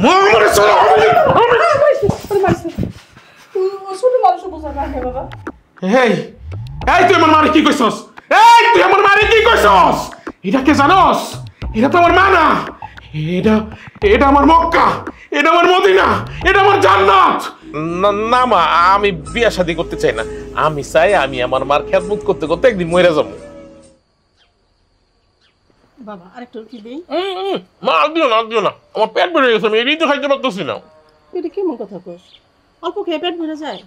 মারে চলো ছোট মানুষ বোঝা না বাবা। এই এই তুই আমার মারে কি কইছস? এই তুই আমার মারে কি কইছস? এটা কে জানোস? এটা তো আমার মা না, এটা এটা আমার মক্কা, এটা আমার মদিনা, এটা আমার জান্নাত। না মা, আমি বিয়া শাদী করতে চাই না। আমি চাই আমি আমার মার খেদমত করতে করতে একদিন মরে যাবো। বাবা আরেকটু কি দেই? মা দিও না, দিও না, আমার পেট ভরে গেছে, আমি এটাই তো খাইতে পারতেছি না। এটা কেমন কথা কস? অল্প খেয়ে পেট ভরে যায়?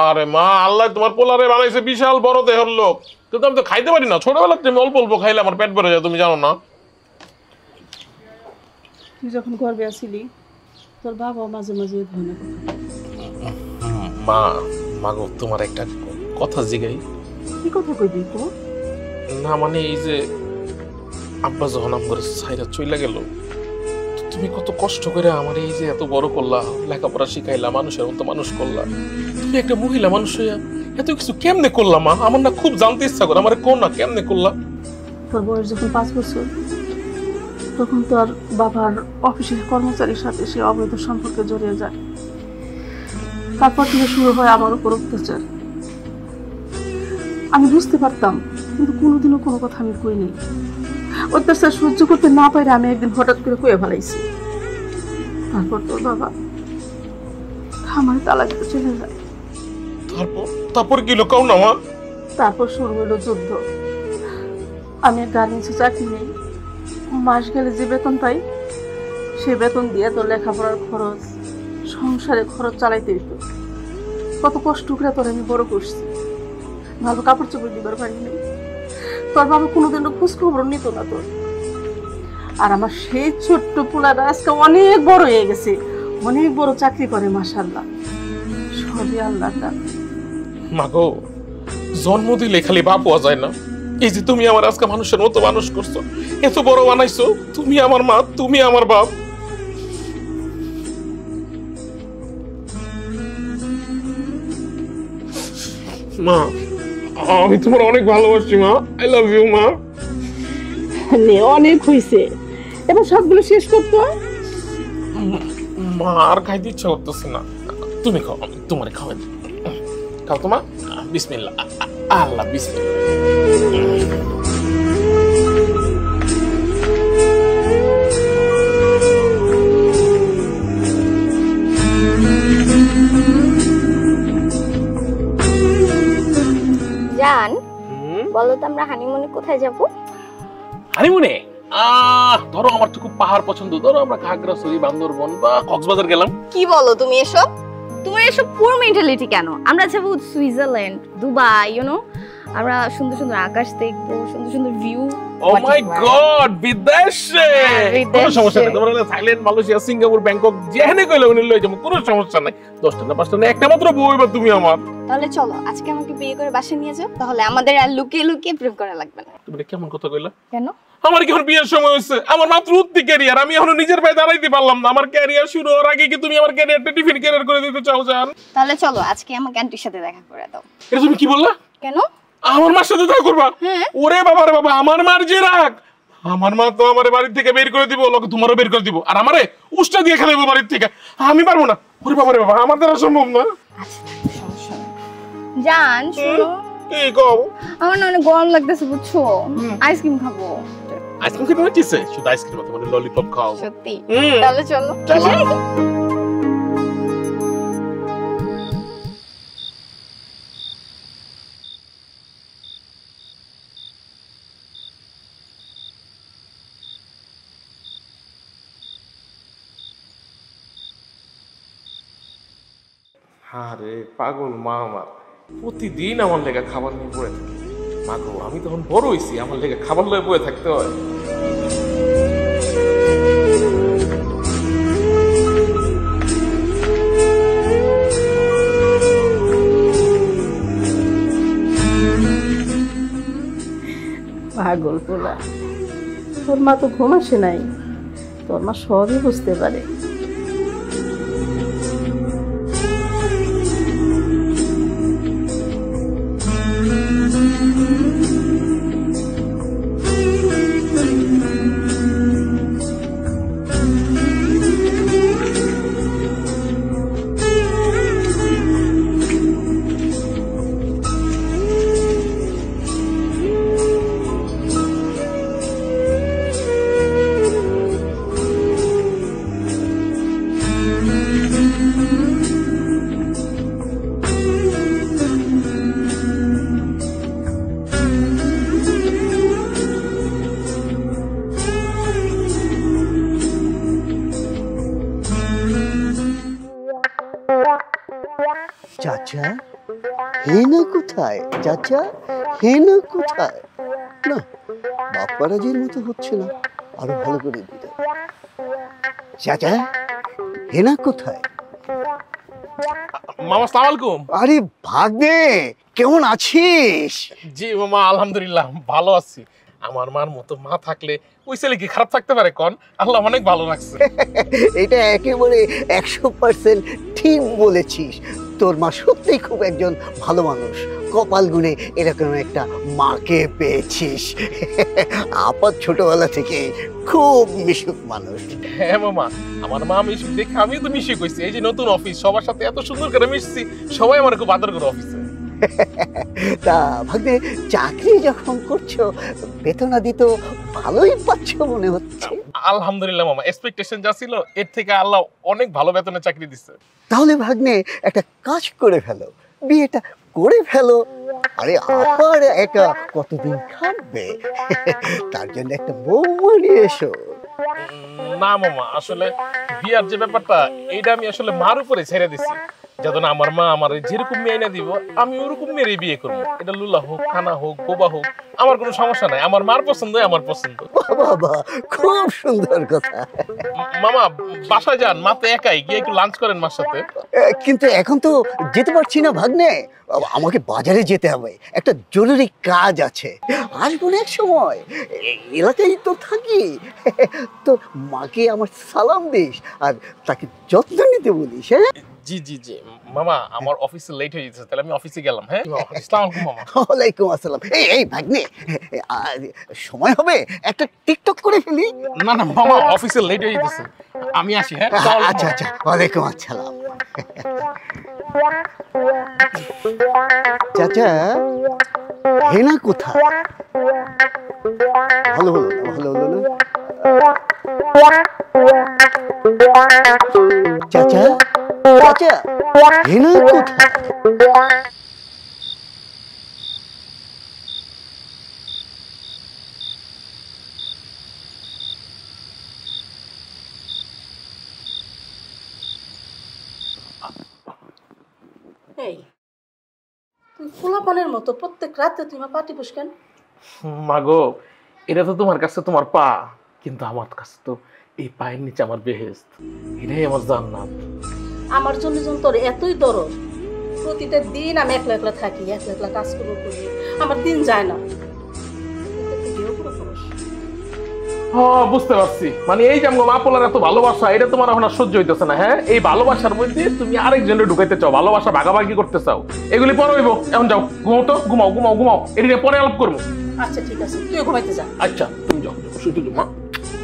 আরে মা, আল্লাহ তোমার পোলারে বানাইছে বিশাল বড় দেহের লোক, কিন্তু আমি তো খাইতে পারি না। ছোটবেলা থেকে অল্প অল্প খাইলে আমার পেট ভরে যায়, তুমি জানো না? তুই যখন গর্বে আসিলি তোর বাবা মাঝে মাঝে ধরনের কথা মা, মাগো তোমার একটা কথা জিগাই। কি কথা কইবি তো? না মানে এই যে আব্বা যখন আমার সাইরা চইলা গেল, তুমি কত কষ্ট করে আমার এই যে এত বড় করলা, লেখাপড়া শিখাইলা, মানুষের মতো মানুষ করলা, তুমি একটা মহিলা মানুষ হইয়া এত কিছু কেমনে করলা মা? আমার না খুব জানতে ইচ্ছা করে, আমার কোন না কেমনে করলা? তোর বয়স যখন 5 বছর তখন তোর বাবার অফিসের কর্মচারীর সাথে সে অবৈধ সম্পর্কে জড়িয়ে যায়। তারপর থেকে শুরু হয় আমার উপর অত্যাচার। আমি বুঝতে পারতাম, কিন্তু কোনোদিনও কোনো কথা আমি কইনি। অত্যাচার সহ্য করতে না পারে আমি একদিন হঠাৎ করে কয়ে ফেলাইছি। তারপর তোর বাবা আমার তালাক দিতে চলে যায়। তারপর কি লোকাও না মা? তারপর শুরু হলো যুদ্ধ। আমি গার্মেন্টসে চাকরি নেই, মাস গেলে যে বেতন পাই সে বেতন দিয়ে তোর লেখাপড়ার খরচ, সংসারে খরচ চালাইতে হইতো। কত কষ্ট করে তোর আমি বড় করছি, ভালো কাপড় চোপড় দিবার পারি নেই। তোর বাবা কোনোদিনও খোঁজ খবর নিত না তোর। আর আমার সেই ছোট্ট পোলাটা আজকে অনেক বড় হয়ে গেছে, অনেক বড় চাকরি করে, মাশাআল্লাহ। সবই আল্লাহর দান। মাগো, জন্ম দিলে খালি বাপ হওয়া যায় না। এই যে তুমি আমার আজকে মানুষের মতো মানুষ করছো, এত বড় বানাইছো, তুমি আমার মা, তুমি আমার বাপ। মা, আমি তোমার অনেক ভালোবাসি মা, আই লাভ ইউ মা। অনেক হয়েছে, এবার সবগুলো শেষ করতে হয়। মা আর খাইতে ইচ্ছা করতেছে না, তুমি খাও, আমি তোমারে খাওয়াই। খাও তোমা, বিসমিল্লাহ, আল্লাহ বিসমিল্লাহ। জান, বলো তো আমরা হানিমুনে কোথায় যাব? হানিমুনে ধরো আমার তো খুব পাহাড় পছন্দ, ধরো আমরা খাগড়াছড়ি, বান্দরবন বা কক্সবাজার গেলাম। কি বলো তুমি এসব? তোমার এসব পুর মেন্টালিটি কেন? আমরা যাবো সুইজারল্যান্ড, দুবাই, আমরা সুন্দর সুন্দর আকাশ দেখবো, সুন্দর সুন্দর ভিউ। ও মাই গড, বিদেশে কোনো সমস্যা নেই। তোমরা থাইল্যান্ড, মালয়েশিয়া, সিঙ্গাপুর, ব্যাংকক যেখানে কইলে উনি লই যাবো, কোনো সমস্যা নাই। 10টা না 5টা না, একটা মাত্র বউ এবার তুমি আমার। তাহলে চলো আজকে আমাকে বিয়ে করে বাসায় নিয়ে যাও, তাহলে আমাদের আর লুকিয়ে লুকিয়ে প্রেম করা লাগবে না। তুমি কেমন কথা কইলা? কেন? আমার কি এখন বিয়ের সময় হয়েছে? আমার মাত্র উঠতি ক্যারিয়ার, আমি এখনো নিজের পায়ে দাঁড়াইতে পারলাম না। আমার ক্যারিয়ার শুরু হওয়ার আগে কি তুমি আমার ক্যারিয়ারটা টিফিন ক্যারিয়ার করে দিতে চাও জান? তাহলে চলো আজকে আমাকে আন্টির সাথে দেখা করে দাও। এটা তুমি কি বললা? কেন? আমার মার সাথে দেখা করবা? ওরে বাবা রে বাবা, আমার মার যে রাগ, আমার মা তো আমার বাড়ি থেকে বের করে দিব, লোকে তোমারও বের করে দিব, আর আমারে উষ্টা দিয়ে খেলাবো বাড়ি থেকে। আমি পারবো না। ওরে বাবা রে বাবা, আমার দ্বারা সম্ভব না। আচ্ছা সমস্যা নেই। জান শুনো, কি কও? আমার না অনেক গরম লাগতেছে বুঝছো, আইসক্রিম খাবো। আইসক্রিম খেতে হচ্ছে? শুধু আইসক্রিম না, মানে ললিপপ খাও। সত্যি? তাহলে চলো। আরে পাগল মা আমার, প্রতিদিন আমার লেগে খাবার নিয়ে পড়ে থাকে। মা গো, আমি তখন বড় হইছি, আমার লেগে খাবার লয়ে পড়ে থাকতে হয়। পাগল পোলা, তোর মা তো ঘুম আসে নাই, তোর মা সবই বুঝতে পারে। চাচা হেনা কোথায়? চাচা হেনা কোথায়? না, বাপ্পারাজের মতো হচ্ছে না, আরো ভালো করে দিতে হবে। চাচা হেনা কোথায়? মামা আসসালামু আলাইকুম। আরে ভাগ্নে, কেমন আছিস? জি মামা, আলহামদুলিল্লাহ ভালো আছি। আমার মার মতো মা থাকলে ওই ছেলে কি খারাপ থাকতে পারে কোন? আল্লাহ অনেক ভালো রাখছে। এটা একেবারে 100% ঠিক বলেছিস। তোর মা সত্যিই খুব একজন ভালো মানুষ। কপাল গুনে এরকম একটা মাকে পেয়েছিস। আপা ছোটবেলা থেকে খুব মিশুক মানুষ। হ্যাঁ মামা, আমার মা মিশুক দেখে আমিও তো মিশুক হইছি। এই যে নতুন অফিস, সবার সাথে এত সুন্দর করে মিশছি, সবাই আমার খুব আদর করে অফিসে। তা ভাগ্নে, চাকরি যখন করছো বেতনাদি তো ভালোই পাচ্ছ মনে হচ্ছে। আলহামদুলিল্লাহ মামা, এক্সপেকটেশন যা ছিল এর থেকে আল্লাহ অনেক ভালো বেতনে চাকরি দিচ্ছে। তাহলে ভাগ্নে একটা কাজ করে ফেলো, বিয়েটা করে ফেলো। আরে আপার একা কতদিন খাটবে? তার জন্য একটা বউ নিয়ে এসো। না মামা, আসলে বিয়ার যে ব্যাপারটা, এটা আমি আসলে মার উপরে ছেড়ে দিছি। যখন আমার মা আমার যেরকম মেয়ে এনে দিব, আমি ওরকম মেয়েরই বিয়ে করবো। এটা লুলা হোক, খানা হোক, বোবা হোক, আমার কোনো সমস্যা নাই। আমার মার পছন্দ আমার পছন্দ। বাবা, খুব সুন্দর কথা। মামা বাসায় যান, মা তো একাই, গিয়ে একটু লাঞ্চ করেন মার সাথে। কিন্তু এখন তো যেতে পারছি না ভাগ্নে, আমাকে বাজারে যেতে হবে, একটা জরুরি কাজ আছে। আসবো না এক সময়, এলাকায় তো থাকি। তো মাকে আমার সালাম দিস আর তাকে যত্ন নিতে বলিস। হ্যাঁ জি জি জি মামা, আমার অফিসে লেট হয়ে যাচ্ছে, তাহলে আমি অফিসে গেলাম। হ্যাঁ, আসসালামু আলাইকুম মামা। ওয়ালাইকুম আসসালাম। এই ভাগ্নে, সময় হবে একটা টিকটক করে ফেলি। না না মামা, অফিসে লেট হয়ে যাচ্ছে, আমি আসি। হ্যাঁ আচ্ছা আচ্ছা, ওয়ালাইকুম আসসালাম। চাচা হেনা কোথায়? ভালো হলো না, ভালো হলো না। চাচা চাচা হেনা কোথায়? এই তুই পোলাপানের মতো প্রত্যেক রাতে তুই মা পাটি পুষ্কেন। মাগো, এটা তো তোমার কাছে তোমার পা, কিন্তু আমার কাছে তো এই পায়ের নিচে আমার বেহেশত, এটাই আমার জান্নাত। আমার জন্য যখন তোর এতই দরদ, প্রতিটা দিন আমি একলা একলা থাকি, একলা একলা কাজ করবো করি, আমার দিন যায় না। বুঝতে পারছি, মানে এই যে মা পোলার এত ভালোবাসা, এটা তোমার এখন আর সহ্য হইতেছে না। হ্যাঁ, এই ভালোবাসার মধ্যে তুমি আরেকজনের ঢুকাইতে চাও, ভালোবাসা ভাগাভাগি করতে চাও, এগুলি পরে হইব। এখন যাও, ঘুমাও তো, ঘুমাও ঘুমাও ঘুমাও, এটা নিয়ে পরে আলাপ করবো। আচ্ছা ঠিক আছে, তুই ঘুমাইতে যা। আচ্ছা তুমি যাও, শুধু মা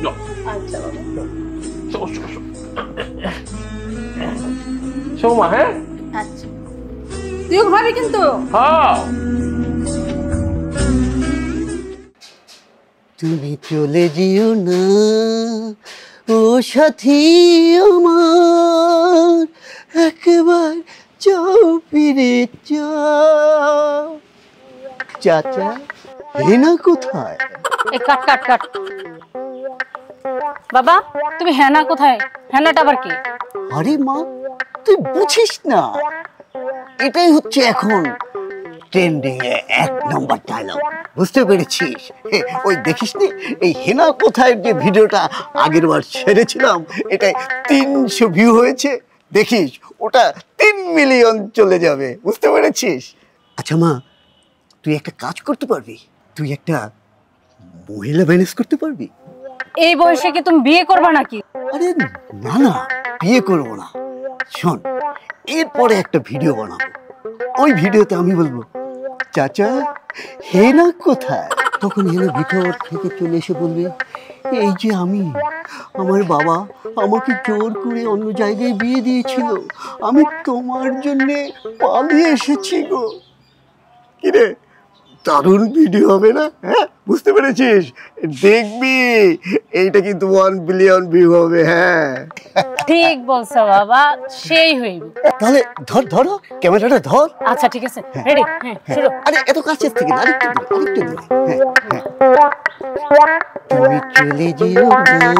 যাও। আচ্ছা বাবা, শো মা। হ্যাঁ আচ্ছা, তুইও ঘুমাবি কিন্তু। হ্যাঁ। তুমি চলে যেও না ও সাথী আমার, একবার যাও ফিরে যাও। চাচা হেনা কোথায়? এই কাট কাট কাট। বাবা, তুমি হেনা কোথায়? হেনাটা আবার কি? আরে মা, তুই বুঝিস না, এটাই হচ্ছে এখন ট্রেন্ডিং এ 1 নম্বর ডায়লগ। বুঝতে পেরেছিস? ওই দেখিস নি, এই হেনা কোথায় যে ভিডিওটা আগের বার ছেড়েছিলাম, এটাই 300 ভিউ হয়েছে। দেখিস, ওটা 3 মিলিয়ন চলে যাবে। বুঝতে পেরেছিস? আচ্ছা মা, তুই একটা কাজ করতে পারবি? তুই একটা মহিলা ম্যানেজ করতে পারবি? এই বয়সে কি তুমি বিয়ে করবে নাকি? আরে না না, বিয়ে করবো না। শোন, এরপরে একটা ভিডিও বানাবো। ওই ভিডিওতে আমি বলবো, চাচা হেনা কোথায়? তখন হেনা ভিতর থেকে চলে এসে বলবে, এই যে আমার বাবা আমাকে জোর করে অন্য জায়গায় বিয়ে দিয়েছিল, আমি তোমার জন্যে পালিয়ে এসেছি গো। কিরে, দারুণ ভিডিও হবে না? হ্যাঁ, বুঝতে পেরেছিস? দেখবি, এইটা কিন্তু 1 বিলিয়ন ভিউ হবে। হ্যাঁ ঠিক বলছো বাবা, সেই হইবে। তাহলে ধরো ক্যামেরাটা ধর। আচ্ছা ঠিক আছে, রেডি? হ্যাঁ, শুরু। আরে এত কাছের থেকে না, আরেকটু দূরে। হ্যাঁ, তুমি চলে যেও না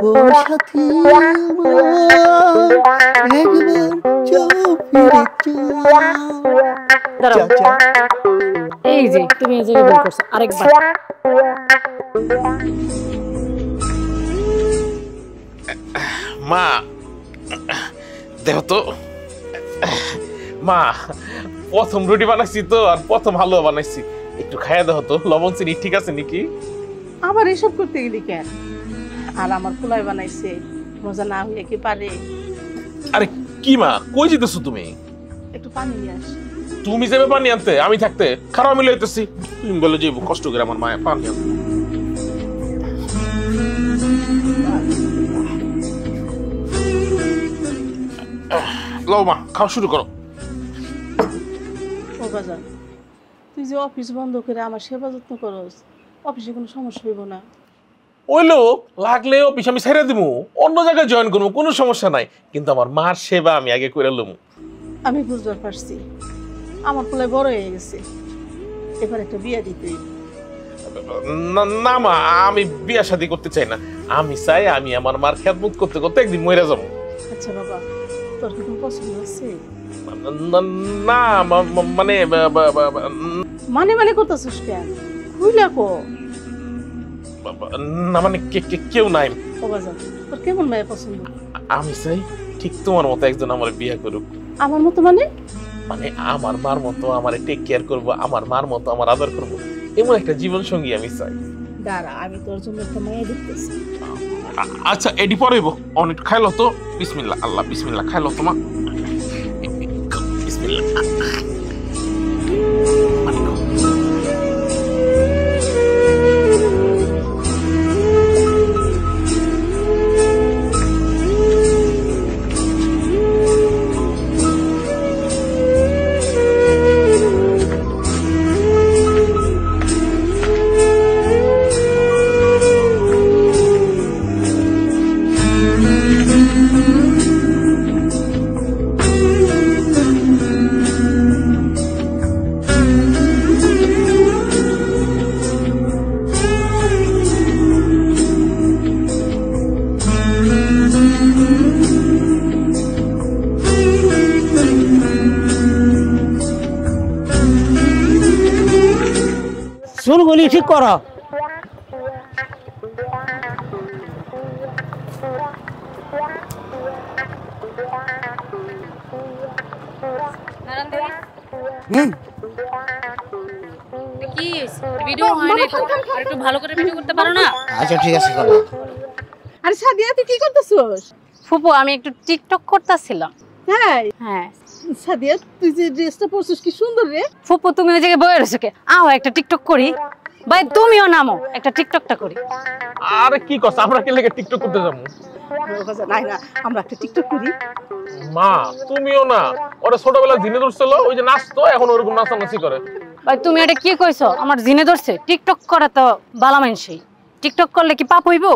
ও সাথী আমার একবার চল ফিরে চল চাচা এই যে তুমি এই জায়গায় ভুল করছো, আরেকবার। মা দেখো তো মা, প্রথম রুটি বানাইছি তো, আর প্রথম হালুয়া বানাইছি, একটু খাইয়া দেখো তো লবণ চিনি ঠিক আছে নাকি। আবার এসব করতে গেলি কেন? আর আমার পোলাই বানাইছে, মজা না হইলে কি পারে? আরে কি মা, কই যেতেছো তুমি? একটু পানি নিয়ে আস। তুমি যাবে পানি আনতে, আমি থাকতে খারাপ আমি লইতেছি। তুমি বলে যাইব কষ্ট করে আমার মায়ের পানি আনতে। লও মা, খাওয়া শুরু করো। ও বাজার, তুই যে অফিস বন্ধ করে আমার সেবা যত্ন করস, অফিসে কোনো সমস্যা হইব না? ওই লোক লাগলে অফিস আমি ছেড়ে দিব, অন্য জায়গায় জয়েন করবো, কোনো সমস্যা নাই, কিন্তু আমার মার সেবা আমি আগে করে লম। আমি বুঝতে পারছি, আমার পোলাই বড় হয়ে গেছে, এবার একটা বিয়ে দিতে। না মা, আমি বিয়া শাদী করতে চাই না। আমি চাই আমি আমার মার খেদমত করতে করতে একদিন মরে যাবো। আচ্ছা বাবা, তোর কি কোনো পছন্দ আছে? না মানে মানে মানে করতেছিস কেন? খুইলা কো। না মানে কেউ নাই। ও বাজার, তোর কেমন মেয়ে পছন্দ? আমি চাই ঠিক তোমার মতো একজন আমার বিয়ে করুক। আমার মতো মানে? মানে আমার মার মতো আমার টেক কেয়ার করবো, আমার মার মতো আমার আদর করবো, এমন একটা জীবন সঙ্গী আমি চাই। দাঁড়া, আমি তোর জন্য একটা মেয়ে দেখতেছি। আচ্ছা এডি পরেইব, অনেক খাইলো তো। বিসমিল্লাহ, আল্লাহ বিসমিল্লাহ, খাইলো তোমা। বিসমিল্লাহ। চুলগুলি ঠিক করো। কি ভিডিও হয় না তো, আর একটু ভালো করে ভিডিও করতে পারো না? আচ্ছা ঠিক আছে করো। আরে সাদিয়া, তুই কি করতেছস? ফুপু, আমি একটু টিকটক করতেছিলাম। হ্যাঁ হ্যাঁ সাদিয়া, তুই যে ড্রেসটা পরছিস কি সুন্দর রে। ফুপু, তুমি ওই জায়গায় বয়ে রয়েছো কে? আও একটা টিকটক করি। ভাই তুমিও নামো, একটা টিকটকটা করি। আরে কি কস, আমরা কি লেগে টিকটক করতে যাবো? নাই না, আমরা একটা টিকটক করি। মা তুমিও না, ওরা ছোটবেলা দিনে ধরছিল, ওই যে নাচতো, এখন ওরকম নাচানাচি করে। ভাই তুমি এটা কি কইছো? আমার জিনে ধরছে? টিকটক করা তো বালা মানসি, টিকটক করলে কি পাপ হইব?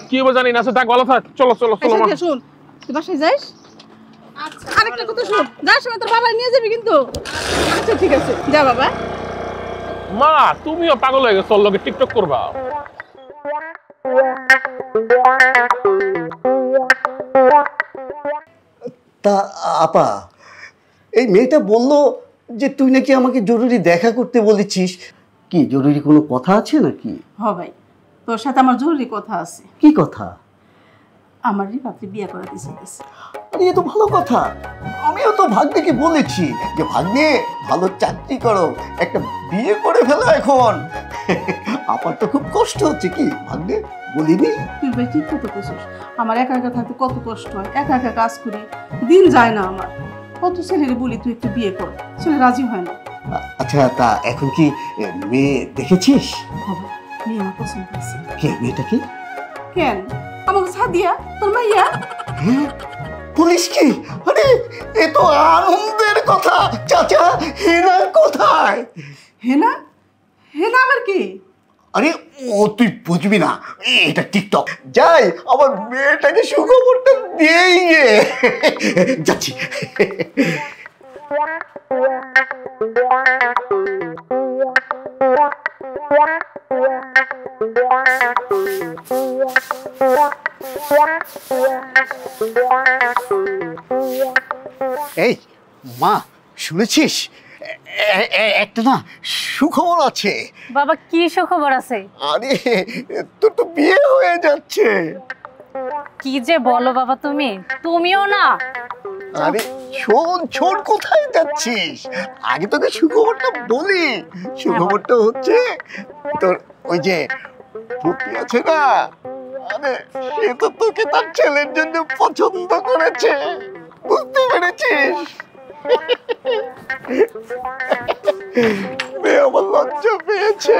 কি হবে জানি না, থাক ভালো থাক, চলো চলো চলো মা। শুন, তুই বাসায় যাস। আচ্ছা আরেকটা কথা শুন, যার সময় তোর বাবা নিয়ে যাবি কিন্তু। আচ্ছা ঠিক আছে, যা বাবা। মা তুমিও পাগল হয়ে গেছো, ওর লগে টিকটক করবা? তা আপা, এই মেয়েটা বলল যে তুই নাকি আমাকে জরুরি দেখা করতে বলেছিস। কি জরুরি কোনো কথা আছে নাকি? হ ভাই, তোর সাথে আমার জরুরি কথা আছে। কি কথা? আমার রিপাত্রে বিয়ে করাতে চাইতেছে। আরে এ তো ভালো কথা। আমিও তো ভাগ্নেকে বলেছি যে ভাগ্নে ভালো চাকরি করো, একটা বিয়ে করে ফেলো এখন। আপার তো খুব কষ্ট হচ্ছে, কি ভাগ্নে বলিনি? তুই ভাই ঠিক কথা কইছিস, আমার একা একা থাকতে কত কষ্ট হয়, একা একা কাজ করি, দিন যায় না আমার। কত ছেলেরে বলি তুই একটু বিয়ে কর, ছেলে রাজি হয় না। আচ্ছা তা এখন কি মেয়ে দেখেছিস? বাবা, মেয়ে আমার পছন্দ আছে। কে মেয়েটা? কি কেন? আমাকে সাদিয়া, তোর মাইয়া। হ্যাঁ পুলিশ কি? আরে এ তো আনন্দের কথা। চাচা হেনা কোথায়? হেনা? হেনা আবার কি? আরে ও তুই বুঝবি না, এটা টিকটক। যাই আমার মেয়েটাকে সুখবরটা দিয়েই গে। যাচ্ছি। এই মা, শুনেছিস? একটা না সুখবর আছে। বাবা কি সুখবর আছে? আরে তোর তো বিয়ে হয়ে যাচ্ছে। কি যে বলো বাবা তুমি, তুমিও না। আরে শোন শোন, কোথায় যাচ্ছিস? আগে তোকে সুখবরটা বলি। সুখবরটা হচ্ছে তোর ওই যে পুপি আছে না, আরে সে তো তোকে তার ছেলের জন্য পছন্দ করেছে, বুঝতে পেরেছিস? মেয়ে আমার লজ্জা পেয়েছে।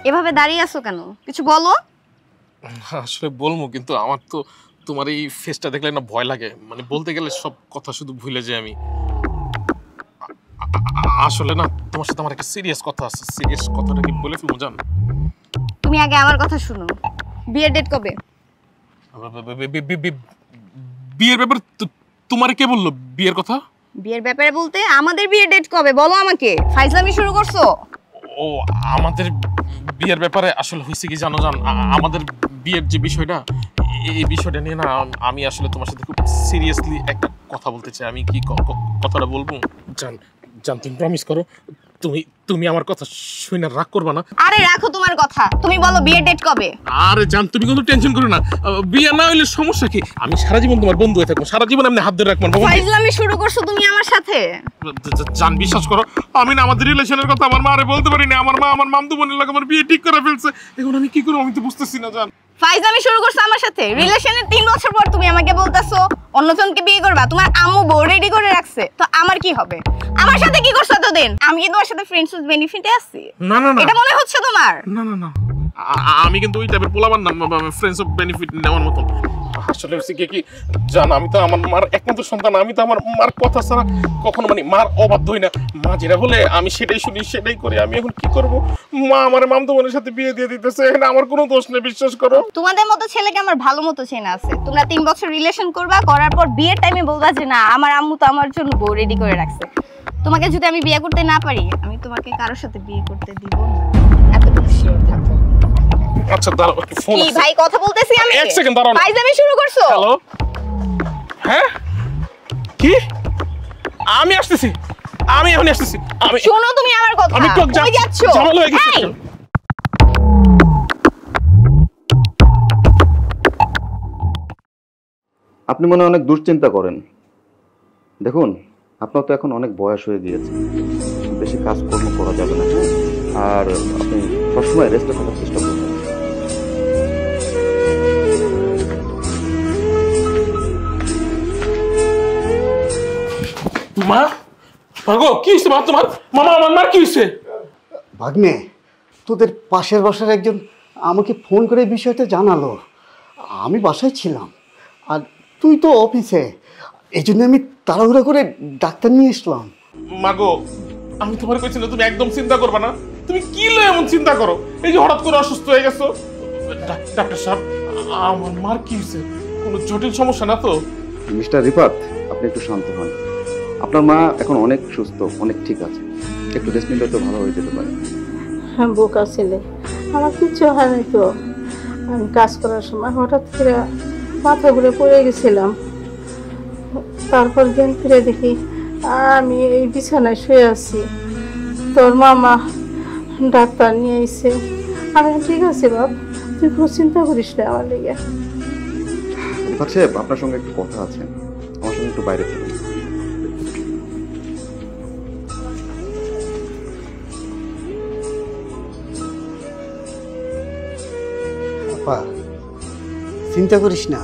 এভাবে দাঁড়িয়ে আছো কেন? কিছু বলো। আসলে বলবো, কিন্তু আমার তো তোমার এই ফেসটা দেখলে না ভয় লাগে, মানে বলতে গেলে সব কথা শুধু ভুলে যাই আমি। আসলে না তোমার সাথে আমার একটা সিরিয়াস কথা আছে। সিরিয়াস কথাটা কি বলে ফেলবো জান? তুমি আগে আমার কথা শুনো। বিয়ের ডেট কবে? বিয়ের ব্যাপারে তোমার কে বললো বিয়ের কথা? বিয়ের ব্যাপারে বলতে আমাদের বিয়ের ডেট কবে বলো আমাকে। ফাইজলামি শুরু করছো? ও আমাদের বিয়ের ব্যাপারে আসলে হয়েছে কি জানো জান, আমাদের বিয়ের যে বিষয়টা, এই বিষয়টা নিয়ে না আমি আসলে তোমার সাথে খুব সিরিয়াসলি একটা কথা বলতে চাই। আমি কি কথাটা বলবো জান? জান তুমি প্রমিস করো, তুমি আমার কথা শুনে রাগ করবা না? আরে রাখো তোমার কথা, তুমি বলো বিয়ের ডেট কবে? আরে জান তুমি কোনো টেনশন করো না, বিয়ে না হইলে সমস্যা কি? আমি সারা জীবন তোমার বন্ধু হয়ে থাকবো, সারা জীবন আমি হাত ধরে রাখবো। ফাইজলামি শুরু করছো তুমি আমার সাথে। জান বিশ্বাস করো, আমি না আমাদের রিলেশনের কথা আমার মারে বলতে পারি না। আমার মা আমার মামদু বোনের লাগে আমার বিয়ে ঠিক করে ফেলছে। এখন আমি কি করব আমি তো বুঝতেছি না জান। ফাইজলামি শুরু করছো আমার সাথে। রিলেশনের 3 বছর পর তুমি আমাকে বলতাছো অন্যজনকে বিয়ে করবা। তোমার আম্মু বউ রেডি করে রাখছে, তো আমার কি হবে? আমার সাথে কি করছো এতদিন? আমি কি তোমার সাথে ফ্রেন্ডস উইথ বেনিফিটে আছি? না না না, এটা মনে হচ্ছে তোমার? না না না, আমি কিন্তু ওই টাইপের পোলাবার না ফ্রেন্ডস অফ বেনিফিট নেওয়ার মতো। আসলে হচ্ছে কি জান, আমি তো আমার মার একমাত্র সন্তান। আমি তো আমার মার কথা ছাড়া কখনো মানে মার অবাধ্য হই না। মা যেটা বলে আমি সেটাই শুনি, সেটাই করি। আমি এখন কি করব? মা আমার মামদো বোনের সাথে বিয়ে দিয়ে দিতেছে, এখানে আমার কোনো দোষ নেই, বিশ্বাস করো। তোমাদের মতো ছেলেকে আমার ভালো মতো চেনা আছে। তোমরা 3 বছর রিলেশন করবা, করার পর বিয়ের টাইমে বলবা যে না আমার আম্মু তো আমার জন্য বউ রেডি করে রাখছে। তোমাকে যদি আমি বিয়ে করতে না পারি, আমি তোমাকে কারোর সাথে বিয়ে করতে দিব না, এতটুকু শিওর থাকো। আচ্ছা দাঁড়াও, ফোন কি ভাই কথা বলতেছি আমি। এক সেকেন্ড দাঁড়াও। ফাইজলামি শুরু করছো? হ্যালো, হ্যাঁ কি? আমি আসতেছি, আমি এখন আসতেছি। আমি শোনো তুমি আমার কথা। আমি তো কই যাচ্ছো? ঝামেলা হয়ে গেছে। এই! আপনি মনে হয় অনেক দুশ্চিন্তা করেন। দেখুন, আপনার তো এখন অনেক বয়স হয়ে গিয়েছে, বেশি কাজকর্ম করা যাবে না, আর আপনি সবসময় রেস্টে থাকার চেষ্টা করবেন। মা, ভাগো কি হয়েছে মা তোমার? মামা আমার মার কি হয়েছে? ভাগ্নে, তোদের পাশের বাসার একজন আমাকে ফোন করে বিষয়টা জানালো। আমি বাসায় ছিলাম আর তুই তো অফিসে, এই জন্য আমি তাড়াহুড়া করে ডাক্তার নিয়ে আসলাম। মাগো, আমি তোমার কইছি না তুমি একদম চিন্তা করবে না। তুমি কি লয় এমন চিন্তা করো? এই যে হঠাৎ করে অসুস্থ হয়ে গেছো। ডাক্তার সাহেব, আমার মার কি হয়েছে? কোনো জটিল সমস্যা না তো? মিস্টার রিফাত, আপনি একটু শান্ত হন। আপনার মা এখন অনেক সুস্থ, অনেক ঠিক আছে। একটু রেস্ট নিলে তো ভালো হয়ে যেতে পারে। হ্যাঁ বোকা ছেলে, আমার কিচ্ছু হয়নি তো। আমি কাজ করার সময় হঠাৎ করে মাথা ঘুরে পড়ে গেছিলাম। তারপর জ্ঞান ফিরে দেখি আমি এই বিছানায় শুয়ে আছি। তোর মামা ডাক্তার নিয়ে এসে। আমি ঠিক আছে বাপ, তুই কোনো চিন্তা করিস না আমার লেগে। রিফাত সাহেব, আপনার সঙ্গে একটু কথা আছে, আমার সঙ্গে একটু বাইরে চলুন। আপা, চিন্তা করিস না,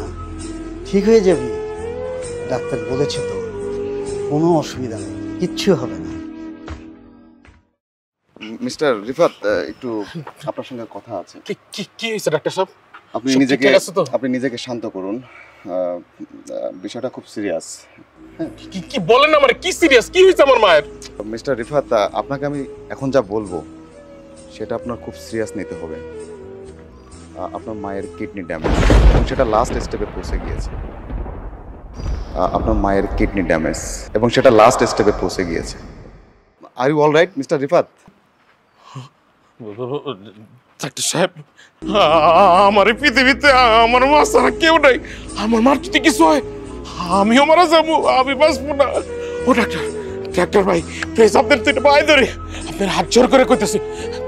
ঠিক হয়ে যাবি। ডাক্তার বলেছে তো, কোনো অসুবিধা নেই, কিচ্ছু হবে না। মিস্টার রিফাত, একটু আপনার সঙ্গে কথা আছে। কি হয়েছে ডাক্তার সাহেব? আপনি সব নিজেকে ঠিকঠাক আছে তো? আপনি নিজেকে শান্ত করুন। বিষয়টা খুব সিরিয়াস। কি বলেন না, মানে কি সিরিয়াস? কি হয়েছে আমার মায়ের? মিস্টার রিফাত, আপনাকে আমি এখন যা বলবো সেটা আপনার খুব সিরিয়াস নিতে হবে। আপনার মায়ের কিডনি ড্যামেজ এবং সেটা লাস্ট স্টেপে পৌঁছে গিয়েছে। আপনার মায়ের কিডনি ড্যামেজ এবং সেটা লাস্ট স্টেপে পৌঁছে গিয়েছে। Are you all right mister Rifat? Doctor সাহেব, আমার এই পৃথিবীতে আমার মা ছাড়া কেউ নাই। আমার মার যদি কিছু হয় আমিও মারা যাবো, আমি বাঁচবো না। ও ডাক্তার, ডাক্তার ভাই প্লিজ আপনার তো পায়ে ধরে আপনার হাত জোর করে কইতেছি,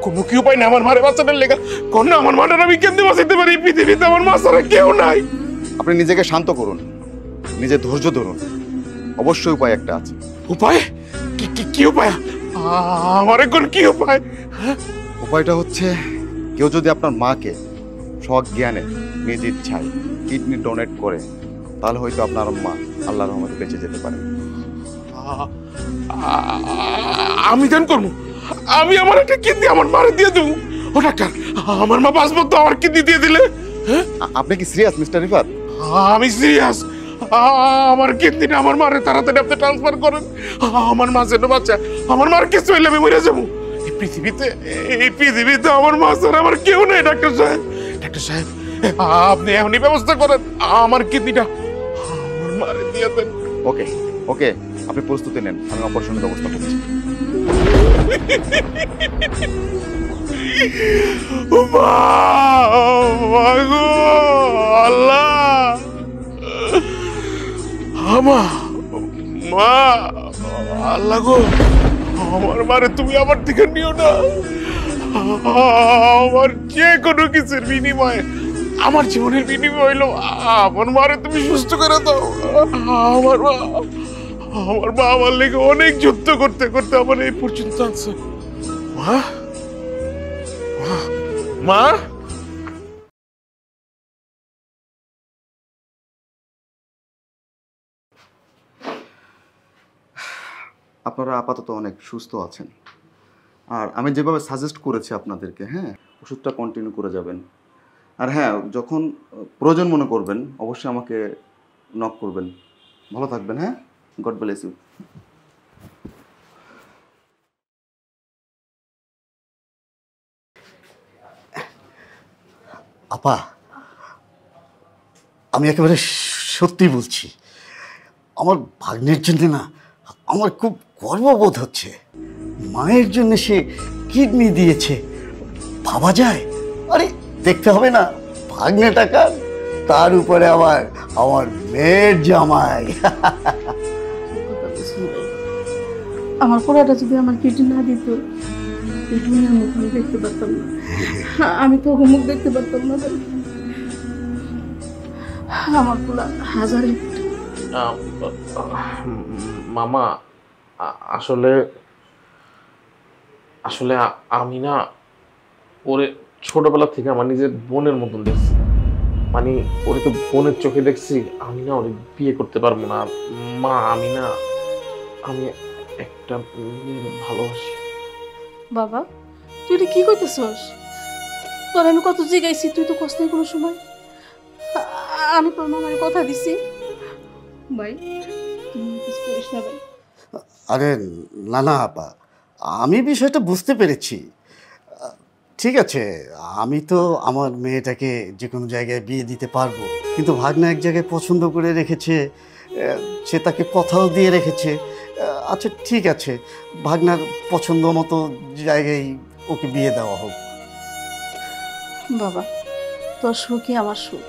কোনো কি উপায় না আমার মারে বাঁচানোর লেগা? কোন না আমার মাটার আমি কেমনে বাঁচাইতে পারি? পৃথিবীতে আমার মা ছাড়া কেউ নাই। আপনি নিজেকে শান্ত করুন, নিজে ধৈর্য ধরুন, অবশ্যই উপায় একটা আছে। উপায়? কি উপায়? আমার এখন কি উপায়? উপায়টা হচ্ছে কেউ যদি আপনার মাকে সজ্ঞানে নিজ ইচ্ছায় কিডনি ডোনেট করে তাহলে হয়তো আপনার মা আল্লাহর রহমতে বেঁচে যেতে পারে। আমি দান করবো, আমি আমার একটা কিডনি আমার মারে দিয়ে দেবো। ও ডাক্তার, আমার মা বাঁচবো তো আমার কিডনি দিয়ে দিলে? আপনি কি সিরিয়াস মিস্টার রিফাত? আমি সিরিয়াস। আমার কিডনিটা আমার মারে তাড়াতাড়ি আপনি ট্রান্সফার করেন। আমার মা যেন বাচ্চা, আমার মার কিছু হইলে আমি মরে যাবো। এই পৃথিবীতে আমার মা ছাড়া আমার কেউ নেই। ডাক্তার সাহেব, ডাক্তার সাহেব আপনি এখনই ব্যবস্থা করেন, আমার কিডনিটা আমার মারে দিয়ে দেন। ওকে ওকে, আপনি প্রস্তুতি নেন, আমি অপারেশনের ব্যবস্থা করছি। আল্লাহ, মা, আল্লাহ গো, আমার মারে তুমি আমার থেকে নিও না। আমার যে কোনো কিছুর বিনিময়ে, আমার জীবনের বিনিময় হইলো আমার মারে তুমি সুস্থ করে দাও। আমার মা আমার লেগে অনেক যুদ্ধ করতে করতে আমার এই পর্যন্ত আছে। মা, মা, আপনারা আপাতত অনেক সুস্থ আছেন, আর আমি যেভাবে সাজেস্ট করেছি আপনাদেরকে, হ্যাঁ, ওষুধটা কন্টিনিউ করে যাবেন। আর হ্যাঁ, যখন প্রয়োজন মনে করবেন অবশ্যই আমাকে নক করবেন। ভালো থাকবেন, হ্যাঁ, গড ব্লেস ইউ। আপা, আমি একেবারে সত্যি বলছি, আমার ভাগ্নের জন্য না আমার খুব গর্ববোধ হচ্ছে। মায়ের জন্য সে কিডনি দিয়েছে, ভাবা যায়? আরে দেখতে হবে না ভাগ্নে টাকা, তার উপরে আবার আমার মেয়ের জামাই। আমার পোড়াটা যদি আমার কিডনি না দিত, এই দুনিয়ার মুখ আমি দেখতে পারতাম না। আমি তো মুখ দেখতে পারতাম না। আমার পোড়া হাজার মামা, আসলে আসলে আমি না ওরে ছোটবেলা থেকে আমার নিজের বোনের মতন দেখছি। মানে ওরে তো বোনের চোখে দেখছি, আমি না ওরে বিয়ে করতে পারবো না। মা, আমি একটা মেয়ে ভালোবাসি। বাবা, তুই এটা কি করতেছস? তোর আমি কত জিগাইছি, তুই তো কষ্ট কোনো সময়। আমি তোর মামার কথা দিছি ভাই, তুমি কিছু করিস না ভাই। আরে না না আপা, আমি বিষয়টা বুঝতে পেরেছি। ঠিক আছে, আমি তো আমার মেয়েটাকে যে কোনো জায়গায় বিয়ে দিতে পারবো, কিন্তু ভাগ্না এক জায়গায় পছন্দ করে রেখেছে, সে তাকে কথাও দিয়ে রেখেছে। আচ্ছা ঠিক আছে, ভাগ্নার পছন্দ মতো জায়গায় ওকে বিয়ে দেওয়া হোক। বাবা, তোর সুখই আমার সুখ।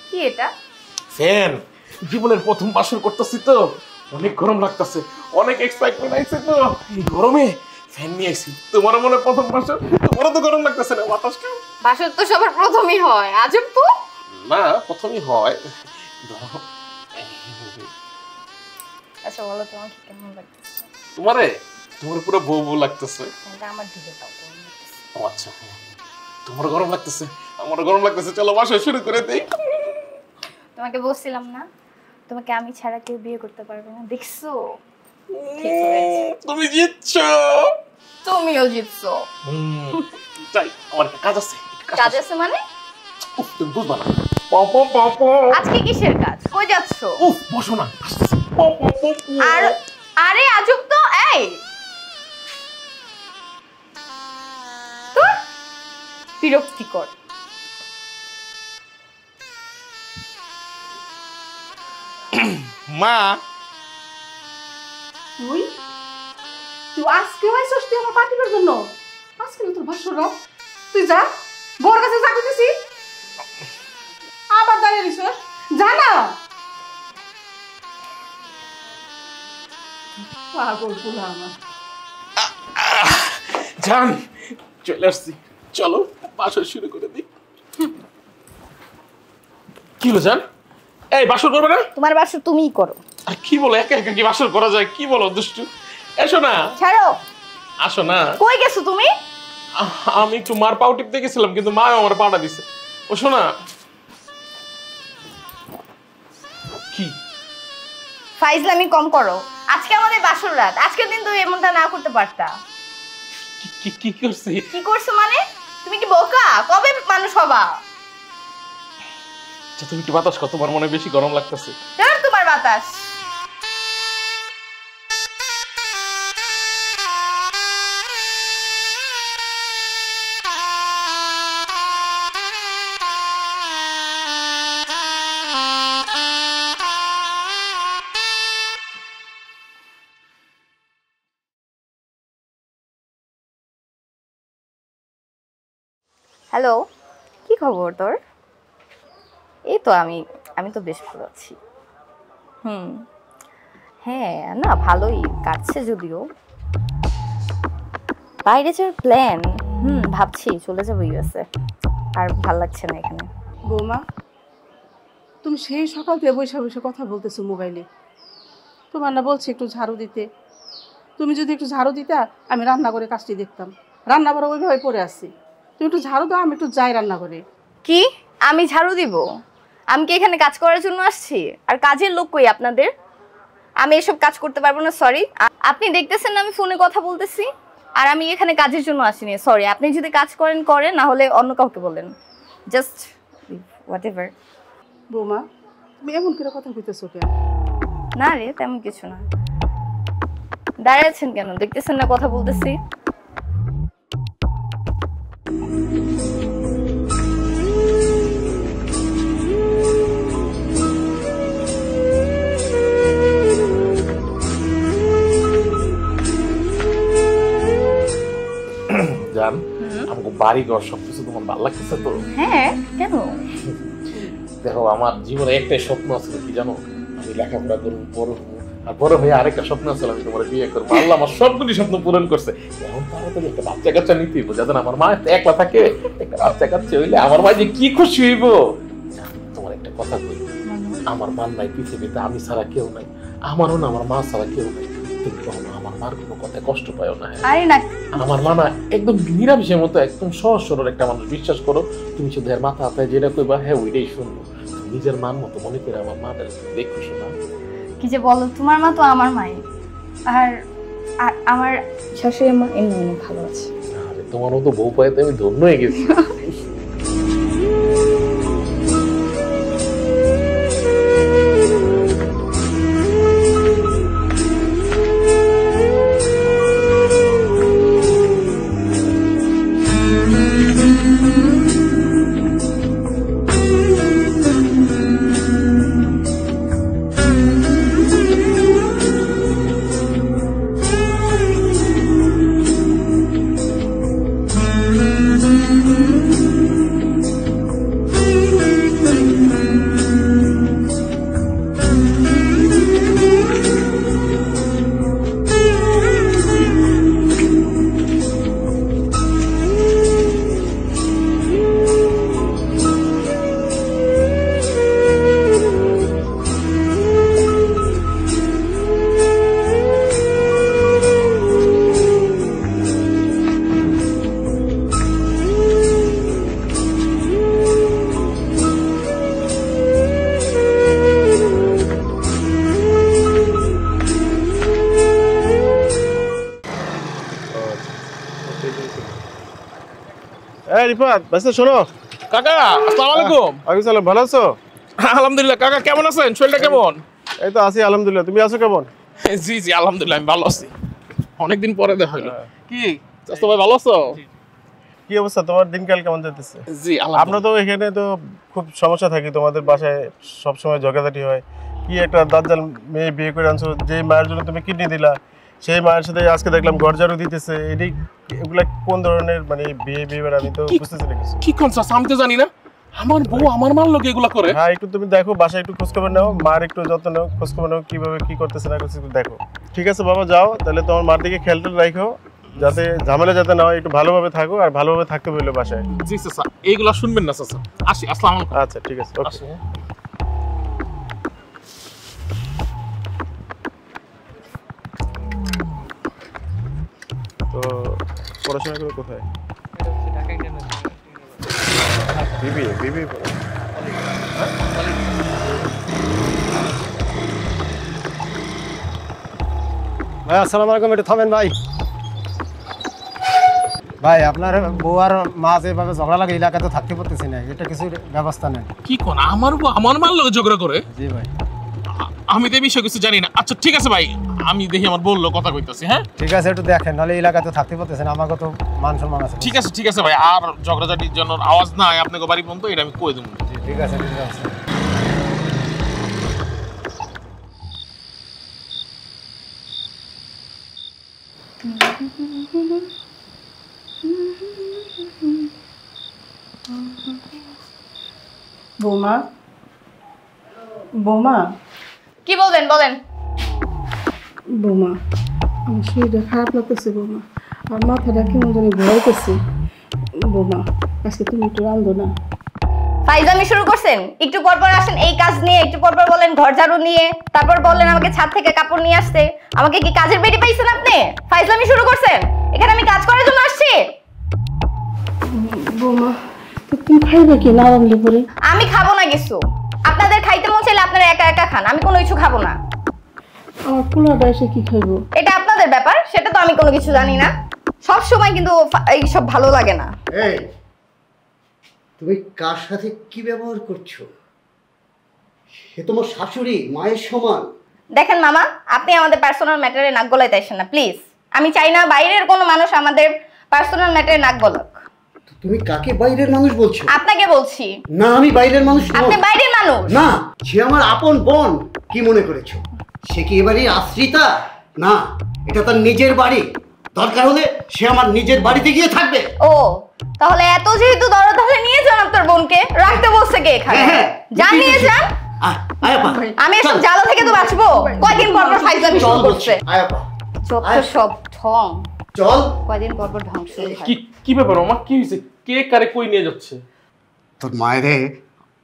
কি এটা? ফ্যান। জীবনের প্রথম বাসর করতেছি তো অনেক গরম লাগতেছে, অনেক এক্সাইটমেন্ট আইছে তো এই গরমে ফ্যান নিয়ে আইছি। তোমার মনে প্রথম বাসর, তোমারও তো গরম লাগতেছে না? বাতাস কেউ বাসর তো সবার প্রথমই হয়, আজব তো। না, প্রথমই হয়। আচ্ছা বলো, তোমার কি কেমন লাগতেছে? তোমার পুরো বউ বউ লাগতেছে। আমার দিকে তাও ও আচ্ছা, তোমার গরম লাগতেছে, আমার গরম লাগতেছে। চলো বাসর শুরু করে দেই। তোমাকে বলছিলাম না, তোমাকে আমি ছাড়া কেউ বিয়ে করতে পারবে না। দেখছো, তুমি জিতছো। তুমিও জিতছো। যাই, আমার একটা কাজ আছে। কাজ আছে মানে? তুমি বুঝবা না। আজকে কিসের কাজ? কই যাচ্ছ? উফ, বসো না। আর আরে আজব তো, এই তো বিরক্তিকর। মা, তুই তুই আজকে হয়েছিস তুই আমার পার্টির জন্য? আজকে তোর ভাষণ রাত, তুই যা বড় কাছে যা করতেছি, আবার দাঁড়িয়ে দিস, যা না। পাগল পুরা আমার। জান চলে আসছি, চলো বাসর শুরু করে দিই। কি হলো জান? এই বাসর করবে না? তোমার বাসর তুমিই করো। আর কি বলো, একা একা কি বাসর করা যায়? কি বলো দুষ্টু? এসো না। ছাড়ো। আসো না। কই গেছো তুমি? আমি একটু মার পাও টিপতে গেছিলাম, কিন্তু মা আমার পাটা দিছে। ও শোনা। কি ফাইজলামি কম করো। আজকে আমাদের বাসর রাত, আজকের দিন তুমি এমনটা না করতে পারতা। কি কি করছি? কি করছো মানে? তুমি কি বোকা? কবে মানুষ হবা? আচ্ছা তুমি কি বাতাস কত, তোমার মনে বেশি গরম লাগতেছে? ধর তোমার বাতাস। হ্যালো, কি খবর তোর? এই তো আমি তো বেশ ভালো আছি। হ্যাঁ না, ভালোই কাটছে যদিও। বাইরে যাওয়ার প্ল্যান ভাবছি চলে যাবো ইউএসএ। আর ভাল লাগছে না এখানে। বৌমা, তুমি সেই সকাল থেকে বসে বসে কথা বলতেছো মোবাইলে। তোমার না বলছি একটু ঝাড়ু দিতে, তুমি যদি একটু ঝাড়ু দিতা আমি রান্না করে কাজটি দেখতাম। রান্না করে ওইভাবে পড়ে আসছি, তুমি একটু ঝাড়ু দাও, আমি একটু যাই রান্না করে। কি আমি ঝাড়ু দিব? আমি কি এখানে কাজ করার জন্য আসছি? আর কাজের লোক কই আপনাদের? আমি এসব কাজ করতে পারবো না, সরি। আপনি দেখতেছেন না আমি ফোনে কথা বলতেছি, আর আমি এখানে কাজের জন্য আসিনি। সরি, আপনি যদি কাজ করেন, না হলে অন্য কাউকে বলেন। Just whatever. বৌমা, তুমি এমন করে কথা কইতেছো কেন? না রে, তেমন কিছু না। দাঁড়িয়ে আছেন কেন? দেখতেছেন না কথা বলতেছি? জান, আমাকে বাড়ি ঘর সবকিছু তোমার ভালো লাগতেছে তো? হ্যাঁ, কেন? দেখো আমার জীবনে একটাই স্বপ্ন আছে, কি জানো? আমি লেখাপড়া করবো, বড় হবো, আর বড় হয়ে আরেকটা স্বপ্ন আছে আমি তোমার বিয়ে করবো। আল্লাহ আমার সবগুলি স্বপ্ন পূরণ করছে। এখন তাড়াতাড়ি একটা বাচ্চা কাচ্চা নিতে হইব, যাতে আমার মা একলা থাকে। একটা বাচ্চা কাচ্চা হইলে আমার মা যে কি খুশি হইব। তোমার একটা কথা কই, আমার মা নাই পৃথিবীতে, আমি ছাড়া কেউ নাই। আমারও না, আমার মা ছাড়া কেউ নাই। তুমি কখনো আমার মার কোনো কথায় কষ্ট পাও না। আরে না, আমার মা না একদম নিরামিষের মতো, একদম সহজ সরল একটা মানুষ। বিশ্বাস করো, তুমি শুধু এর মাথা হাতায় যেটা কইবা, হ্যাঁ ওইটাই শুনবো। নিজের মান মতো মনে করে আমার মাদের দেখো। শোনা, কি যে বলো, তোমার মা তো আমার মাই। আর আমার শাশুড়ি মা এমনি অনেক ভালো আছে। আরে তোমার মতো বউ পাইতে আমি ধন্য হয়ে গেছি। রিফাত, বাচ্চা শোনো, কাকা আসসালামু আলাইকুম। ওয়ালাইকুম সালাম। ভালো আছো? আলহামদুলিল্লাহ। কাকা কেমন আছেন? শরীরটা কেমন? এই তো আছি আলহামদুলিল্লাহ। তুমি আছো কেমন? জি জি আলহামদুলিল্লাহ আমি ভালো আছি। অনেকদিন পরে দেখা হলো। কি চাচা ভাই ভালো আছো? কি অবস্থা তোমার? দিনকাল কেমন যাচ্ছে? জি আমরা তো এখানে তো খুব সমস্যা থাকি, তোমাদের বাসায় সব সময় ঝগড়াঝাটি হয়। কি একটা দাজ্জাল মেয়ে বিয়ে করে আনছো, যে মায়ের জন্য তুমি কিডনি দিলা, সেই মায়ের সাথে আজকে দেখলাম ঘর ঝাড়ু দিতেছে। এগুলা কোন ধরনের মানে বিহেভিয়ার আমি তো বুঝতেছি না কিছু। কি কোন চাচা? আমি তো জানি না। আমার বউ আমার মার লোক এগুলা করে। হ্যাঁ একটু তুমি দেখো, বাসায় একটু খোঁজখবর নাও, মার একটু যত্ন নাও, খোঁজখবর নাও কিভাবে কি করতেছে না করতেছে একটু দেখো। ঠিক আছে বাবা, যাও তাহলে তোমার মার দিকে খেয়ালটা রাখো, যাতে ঝামেলা যাতে না হয়, একটু ভালোভাবে থাকো আর ভালোভাবে থাকতে বললো বাসায়। জি চাচা এইগুলা শুনবেন না চাচা। আসি, আসসালামু আলাইকুম। আচ্ছা ঠিক আছে, ওকে। তো পড়াশোনা করে কোথায়? বিবিএ বিবিএ ভাই আসসালামু আলাইকুম। একটু থামেন ভাই। ভাই আপনার বউ আর মা যেভাবে ঝগড়া লাগে এলাকাতে থাকতে পারতেছি না, এটা কিছু ব্যবস্থা নেই। কি কোন? আমার বউ আমার মার লোক ঝগড়া করে? জি ভাই। আমি তো এই বিষয়ে কিছু জানি না। আচ্ছা ঠিক আছে ভাই, আমি দেখি আমার বললো কথা কইতাছি। হ্যাঁ ঠিক আছে একটু দেখেন, নাহলে এলাকাতে থাকতে পারতেছেন, আমাকে তো মান সম্মান আছে। ঠিক আছে ভাই, আর ঝগড়াঝাটির জন্য আওয়াজ না হয় আপনাকে বাড়ি পর্যন্ত, এটা আমি কই দেবো। ঠিক আছে ঠিক আছে। বৌমা, বৌমা, কি বলবেন বলেন। বৌমা, আমার শরীরটা খারাপ লাগতেছে বৌমা, আর মাথাটা কেমন জানি ঘোরাইতেছে। বৌমা আজকে তুমি একটু রান্ধো না। ফাইজলামি শুরু করছেন? একটু পর পর আসেন এই কাজ নিয়ে, একটু পর পর বলেন ঘর ঝাড়ু নিয়ে, তারপর বললেন আমাকে ছাদ থেকে কাপড় নিয়ে আসতে। আমাকে কি কাজের বেটি পাইছেন আপনি? ফাইজলামি শুরু করছেন? এখানে আমি কাজ করার জন্য আসছি। বৌমা তো তুমি খাইবে কি না রান্ধলে পরে? আমি খাবো না কিছু। আপনাদের খাইতে মন চাইলে আপনারা একা একা খান, আমি কোনো কিছু খাবো না। আমার পোলাটা এসে কি খাইবো? এটা আপনাদের ব্যাপার, সেটা তো আমি কোনো কিছু জানি না। সব সময় কিন্তু এইসব ভালো লাগে না। এই তুমি কার সাথে কি ব্যবহার করছো? সে তোমার শাশুড়ি, মায়ের সমান। দেখেন মামা, আপনি আমাদের পার্সোনাল ম্যাটারে নাক গলাইতে আসেন না প্লিজ। আমি চাই না বাইরের কোনো মানুষ আমাদের পার্সোনাল ম্যাটারে নাক গলাক। তুমি কাকে বাইরের মানুষ বলছো? আপনাকে বলছি। না আমি বাইরের মানুষ নই। আপনি বাইরের মানুষ না, সে আমার আপন বোন। কি মনে করেছো সে কি এবারই আশ্রিতা? না, এটা তার নিজের বাড়ি। দরকার হলে সে আমার নিজের বাড়িতে গিয়ে থাকবে। ও তাহলে এত যেহেতু দরদ তাহলে নিয়ে যান আপনার বোনকে। রাখতে বলছে কে এখানে? যান নিয়ে যান। আমি এসব জ্বালা থেকে তো বাঁচবো। কয়দিন পর পর ফাইজলামি শুরু করছে। যত সব ঢং। চল। কয়দিন পর পর ঢং শুরু হয়। কি ব্যাপার মামা? কি হয়েছে? কে কারে কই নিয়ে যাচ্ছে? তোর মায়েরে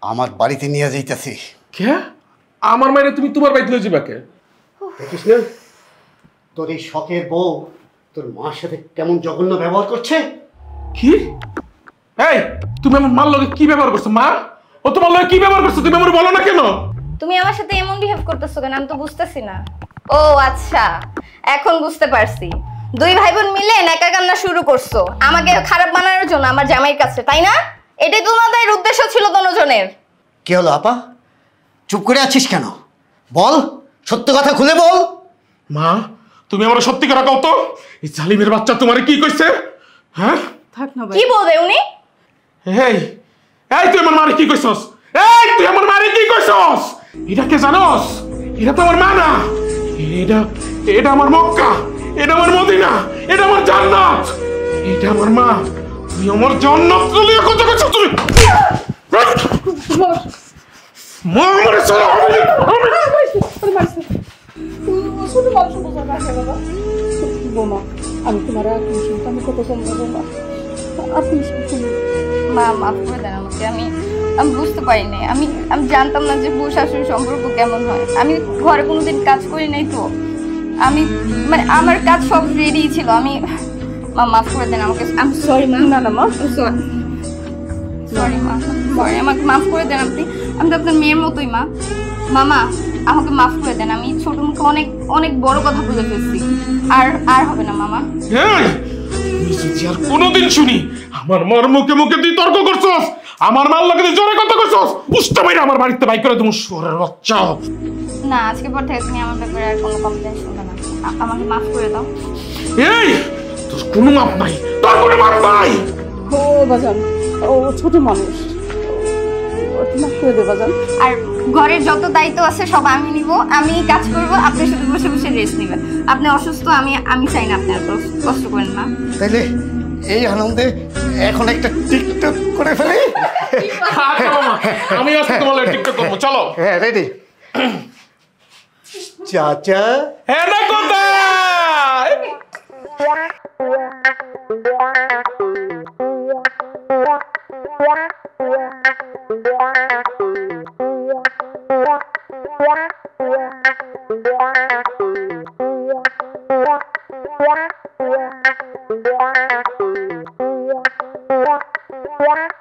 আমার বাড়িতে নিয়ে যাইতেছি। কে? আমার মায়ের তুমি তোমার বাড়িতে নিয়ে যাবে কে? দেখিস না তোর এই শখের বউ তোর মার সাথে কেমন জঘন্য ব্যবহার করছে। কি? এই তুমি আমার মার লগে কি ব্যবহার করছো? মা ও তোমার লগে কি ব্যবহার করছো? তুমি আমার বলো না কেন? তুমি আমার সাথে এমন বিহেভ করতেছো কেন? আমি তো বুঝতেছি না। ও আচ্ছা, এখন বুঝতে পারছি। দুই ভাই বোন মিলে নেকা কান্না শুরু করছো আমাকে খারাপ বানানোর জন্য আমার জামাইয়ের কাছে, তাই না? এটাই তোমাদের উদ্দেশ্য ছিল দুজনের। কি হলো আপা, চুপ করে আছিস কেন? বল, সত্য কথা খুলে বল। মা তুমি আমার সত্যি করে কও তো, এই জালিমের বাচ্চা তোমারে কি কইছে? হ্যাঁ থাক না ভাই। কি বলবে উনি? এই এই তুই আমার মারে কি কইছস? এই তুই আমার মারে কি কইছস? এটা কে জানোস? এটা তো আমার মা না, এটা আমার মক্কা, এটা আমার মদিনা, এটা আমার জান্নাত, এটা আমার মা। তুই আমার জান্নাত তুলিয়ে কত কইছস তুই? মা আমারে ছাড়া বৌমা আমি তোমার আমি কত কম বৌমা, আপনি মা মাফ করে দেন আমাকে। আমি বুঝতে পারিনি। আমি জানতাম না যে বউ শাশুড়ির সম্পর্ক কেমন হয়। আমি ঘরে কোনোদিন কাজ করি নাই তো। আমি মানে আমার কাজ সব রেডি ছিল। মা মাফ করে দেন আমাকে। আমি সরি মা। না না মা, সরি মা, সরি, আমাকে মাফ করে দেন আপনি। আমি তো আপনার মেয়ের মতোই মা। মামা আমাকে মাফ করে দেন। আমি ছোট মুখে অনেক অনেক বড় কথা বলে ফেলছি। আর হবে না মামা। আমি যদি আর কোনোদিন শুনি আমার মার মুখে মুখে তুই তর্ক করছস, আমার মার লগে তুই জোরে কথা কইছস, উষ্টা বাইরে আমার বাড়িতে বাইক করে তুমি শুয়োরের বাচ্চা। না, আজকে পর থেকে তুমি আমার ব্যাপারে আর কোনো কমপ্লেন শুনবে না। আমাকে মাফ করে দাও। এই তোর কোনো মাপ নাই, তোর কোনো মাপ নাই। ও বাজান, ও ছোট মানুষ, ওকে মাফ করে দে বাজান। আর ঘরের যত দায়িত্ব আছে সব আমি নিব, আমি কাজ করব, আপনি শুধু বসে বসে রেস্ট নেবেন। আপনি অসুস্থ, আমি চাই না আপনি আর কষ্ট করেন না। তাইলে এই আনন্দে এখন একটা টিকটক করে ফেলি। আচ্ছা মামা, আমি আজকে তোমার লাগে টিকটক করবো, চলো। হ্যাঁ রেডি। চাচা হ্যাঁ না কোথায়? Yeah.